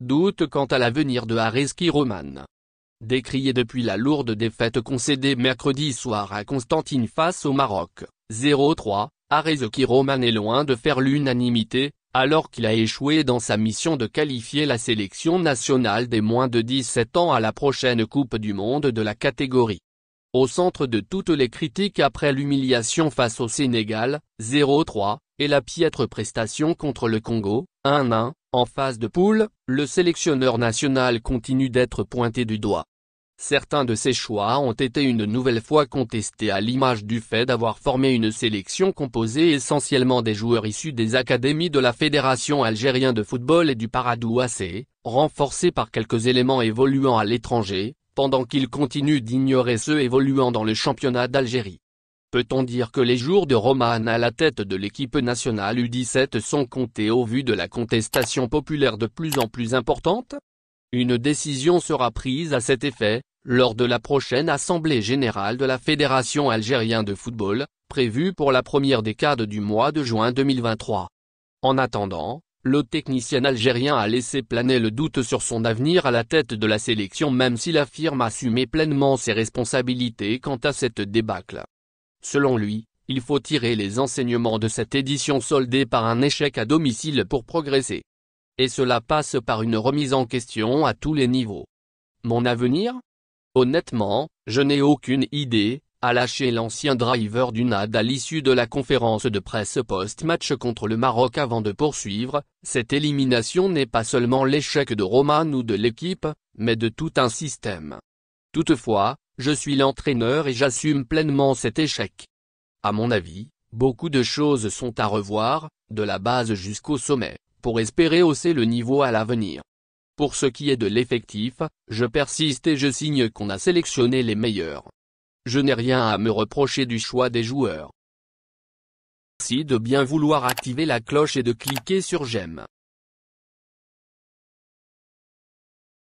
doute quant à l'avenir de Areski Roman. Décrié depuis la lourde défaite concédée mercredi soir à Constantine face au Maroc, 0-3, Areski Roman est loin de faire l'unanimité, alors qu'il a échoué dans sa mission de qualifier la sélection nationale des moins de 17 ans à la prochaine Coupe du Monde de la catégorie. Au centre de toutes les critiques après l'humiliation face au Sénégal, 0-3, et la piètre prestation contre le Congo, 1-1, en phase de poule, le sélectionneur national continue d'être pointé du doigt. Certains de ses choix ont été une nouvelle fois contestés à l'image du fait d'avoir formé une sélection composée essentiellement des joueurs issus des académies de la Fédération algérienne de football et du Paradou AC, renforcés par quelques éléments évoluant à l'étranger, pendant qu'il continue d'ignorer ceux évoluant dans le championnat d'Algérie. Peut-on dire que les jours de Roman à la tête de l'équipe nationale U17 sont comptés au vu de la contestation populaire de plus en plus importante? Une décision sera prise à cet effet, lors de la prochaine assemblée générale de la Fédération algérienne de football, prévue pour la première décade du mois de juin 2023. En attendant, le technicien algérien a laissé planer le doute sur son avenir à la tête de la sélection même s'il affirme assumer pleinement ses responsabilités quant à cette débâcle. Selon lui, il faut tirer les enseignements de cette édition soldée par un échec à domicile pour progresser. Et cela passe par une remise en question à tous les niveaux. Mon avenir? Honnêtement, je n'ai aucune idée, a lâché l'ancien driver du NAD à l'issue de la conférence de presse post-match contre le Maroc avant de poursuivre, cette élimination n'est pas seulement l'échec de Roman ou de l'équipe, mais de tout un système. Toutefois, je suis l'entraîneur et j'assume pleinement cet échec. À mon avis, beaucoup de choses sont à revoir, de la base jusqu'au sommet, pour espérer hausser le niveau à l'avenir. Pour ce qui est de l'effectif, je persiste et je signe qu'on a sélectionné les meilleurs. Je n'ai rien à me reprocher du choix des joueurs. Merci de bien vouloir activer la cloche et de cliquer sur j'aime.